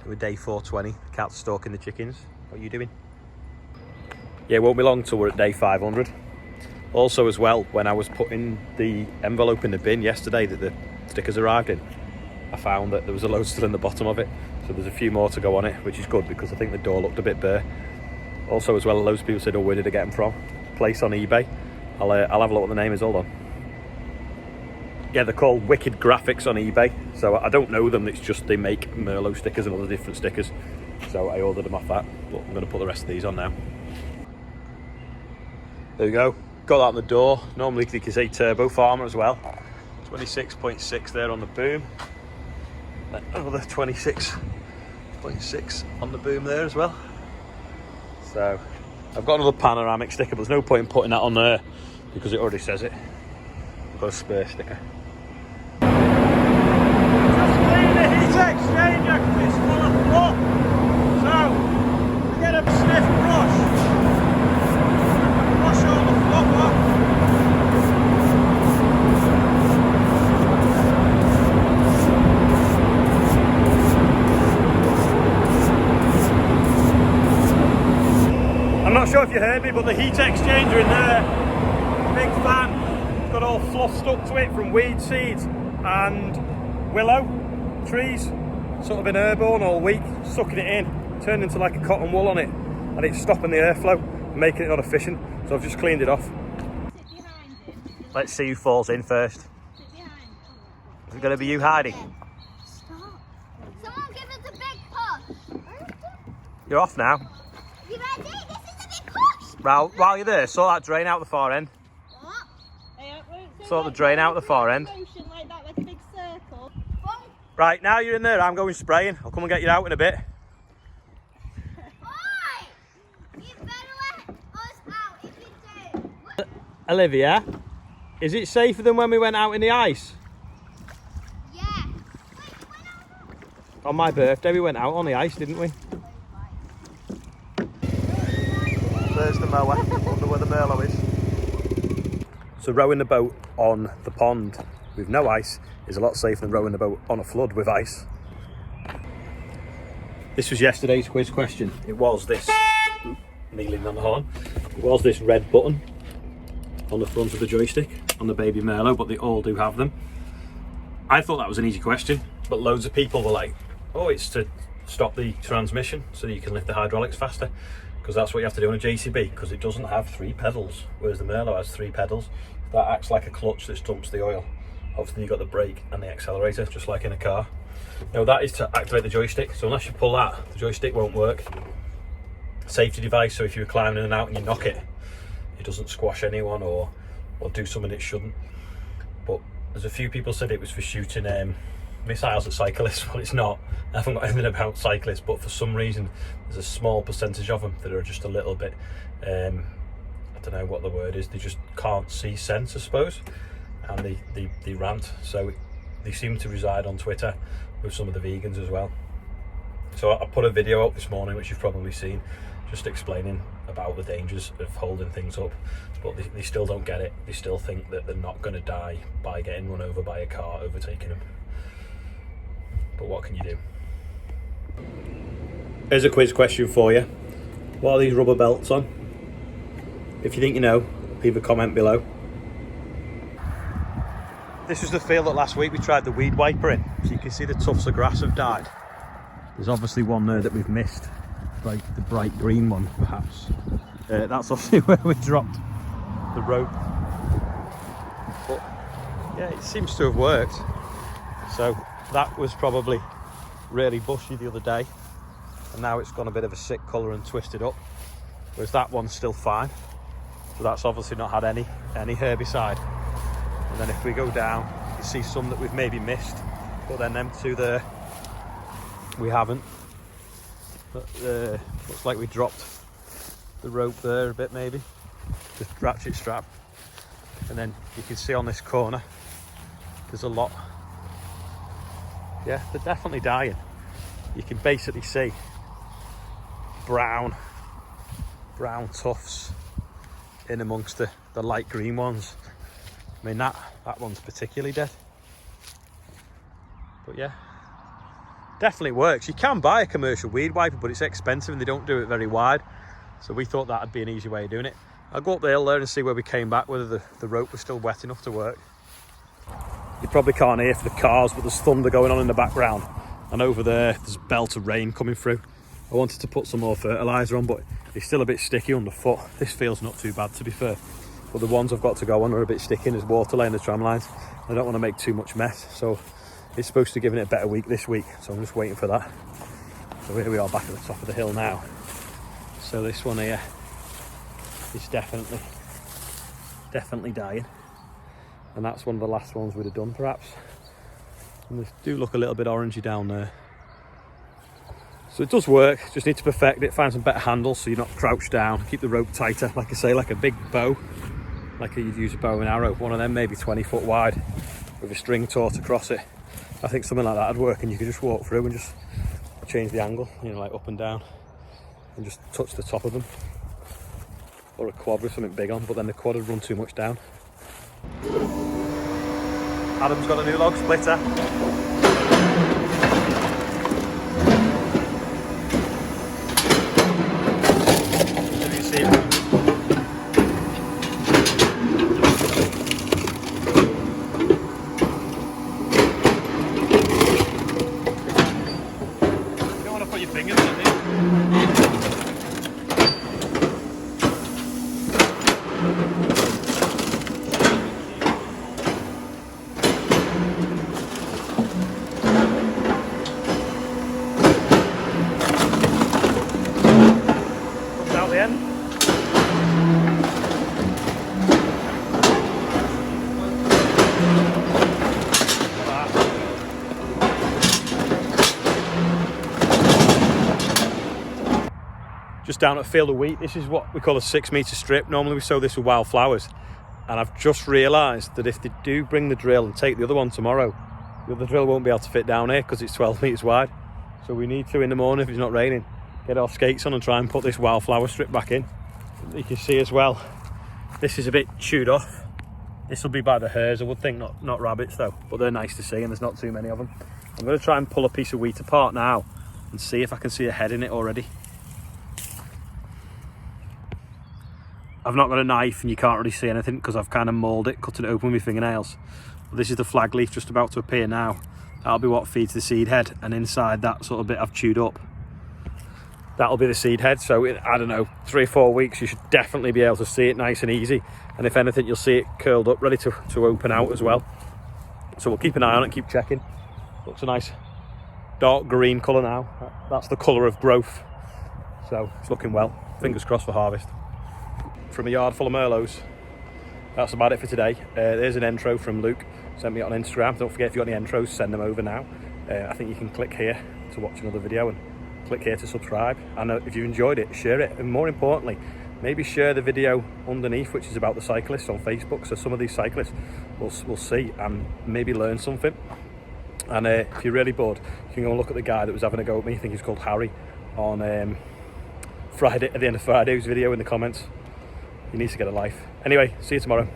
We're day 420, the cat's stalking the chickens. What are you doing? Yeah, it won't be long till we're at day 500. Also as well, when I was putting the envelope in the bin yesterday that the stickers arrived in, I found that there was a load still in the bottom of it. So there's a few more to go on it, which is good because I think the door looked a bit bare. Also as well, loads of people said, oh, where did I get them from? Place on eBay. I'll have a look what the name is, hold on. Yeah, they're called Wicked Graphics on eBay. So I don't know them, it's just they make Merlot stickers and other different stickers. So I ordered them off that, but I'm going to put the rest of these on now. There we go, got that on the door. Normally you can say Turbo Farmer as well. 26.6 there on the boom. Another 26.6 on the boom there as well. So I've got another panoramic sticker, but there's no point in putting that on there because it already says it. I've got a spare sticker. Just clean the heat exchanger because it's full of fluff. So I get a sniff brush, brush all the fluff off. I'm not sure if you heard me, but the heat exchanger in there, big fan, it's got all fluff stuck to it from weed seeds and willow trees, sort of been airborne all week, sucking it in, turned into like a cotton wool on it, and it's stopping the airflow, making it not efficient, so I've just cleaned it off. Let's see who falls in first. Is it going to be you, Heidi? Stop. Someone give us a big push. You're off now. You ready? This is a big push. While you're there, sort that drain out the far end. What? Sort the drain out the far end. Like that, like a big circle. Right, now you're in there, I'm going spraying. I'll come and get you out in a bit. Oi! You better let us out if you do. Olivia, is it safer than when we went out in the ice? Yeah. On my birthday, we went out on the ice, didn't we? There's the mower, wonder where the Merlot is. So rowing the boat on the pond with no ice is a lot safer than rowing the boat on a flood with ice. This was yesterday's quiz question. It was this, kneeling on the horn, it was this red button on the front of the joystick on the baby Merlot, but they all do have them. I thought that was an easy question, but loads of people were like, oh, it's to stop the transmission so that you can lift the hydraulics faster, because that's what you have to do on a JCB, because it doesn't have 3 pedals, whereas the Merlot has 3 pedals. That acts like a clutch that dumps the oil. Obviously you've got the brake and the accelerator, just like in a car. Now that is to activate the joystick, so unless you pull that, the joystick won't work. Safety device, so if you're climbing in and out and you knock it, it doesn't squash anyone or do something it shouldn't. But there's a few people said it was for shooting missiles at cyclists. Well, it's not. I haven't got anything about cyclists, but for some reason there's a small percentage of them that are just a little bit I don't know what the word is, they just can't see sense, I suppose, and they rant. So they seem to reside on Twitter with some of the vegans as well. So I put a video up this morning, which you've probably seen, just explaining about the dangers of holding things up, but they still don't get it. They still think that they're not going to die by getting run over by a car overtaking them. But what can you do? Here's a quiz question for you. What are these rubber belts on? If you think you know, leave a comment below. This was the field that last week we tried the weed wiper in, so you can see the tufts of grass have died. There's obviously one there that we've missed, like the bright green one perhaps. That's obviously where we dropped the rope. But yeah, it seems to have worked. So that was probably really bushy the other day, and now it's gone a bit of a sick colour and twisted up, whereas that one's still fine. So that's obviously not had any herbicide. And then if we go down, you can see some that we've maybe missed, but then them two there we haven't. But looks like we dropped the rope there a bit, maybe the ratchet strap. And then you can see on this corner there's a lot. Yeah, they're definitely dying. You can basically see brown tufts in amongst the light green ones. I mean, that one's particularly dead. But yeah, definitely works. You can buy a commercial weed wiper, but it's expensive and they don't do it very wide. So we thought that'd be an easy way of doing it. I'll go up the hill there and see where we came back, whether the rope was still wet enough to work. You probably can't hear for the cars, but there's thunder going on in the background. And over there's a belt of rain coming through. I wanted to put some more fertiliser on, but it's still a bit sticky underfoot. This feels not too bad, to be fair. But the ones I've got to go on are a bit sticky, and there's water laying the tram lines. I don't want to make too much mess, so it's supposed to give it a better week this week, so I'm just waiting for that. So here we are back at the top of the hill now. So this one here is definitely dying, and that's one of the last ones we'd have done perhaps. And they do look a little bit orangey down there. So it does work, just need to perfect it, find some better handles so you're not crouched down, keep the rope tighter, like I say, like a big bow, like you'd use a bow and arrow, one of them maybe 20 foot wide with a string taut across it. I think something like that would work, and you could just walk through and just change the angle, you know, like up and down, and just touch the top of them. Or a quad with something big on, but then the quad would run too much down. Adam's got a new log splitter. Have you seen it? You don't want to put your fingers in it, do you? Just down at a field of wheat. This is what we call a 6 metre strip. Normally we sow this with wildflowers, and I've just realised that if they do bring the drill and take the other one tomorrow, the other drill won't be able to fit down here because it's 12 metres wide. So we need to, in the morning, if it's not raining, get our skates on and try and put this wildflower strip back in. You can see as well, this is a bit chewed off. This will be by the hares, I would think, not rabbits though, but they're nice to see and there's not too many of them. I'm going to try and pull a piece of wheat apart now and see if I can see a head in it already. I've not got a knife and you can't really see anything because I've kind of mauled it, cutting it open with my fingernails. But this is the flag leaf just about to appear now. That'll be what feeds the seed head, and inside that sort of bit I've chewed up, that'll be the seed head. So in, I don't know, 3 or 4 weeks you should definitely be able to see it nice and easy, and if anything you'll see it curled up ready to open out as well. So we'll keep an eye on it, keep checking. Looks a nice dark green colour now. That's the colour of growth, so it's looking well. Fingers crossed for harvest. From a yard full of Merlots, that's about it for today. There's an intro from Luke, sent me on Instagram. Don't forget, if you've got any intros, send them over now. I think you can click here to watch another video and click here to subscribe. And if you enjoyed it, share it, and more importantly, maybe share the video underneath, which is about the cyclists on Facebook, so some of these cyclists will see and maybe learn something. And if you're really bored, you can go and look at the guy that was having a go at me. I think he's called Harry, on Friday, at the end of Friday's video, in the comments. He needs to get a life. Anyway, see you tomorrow.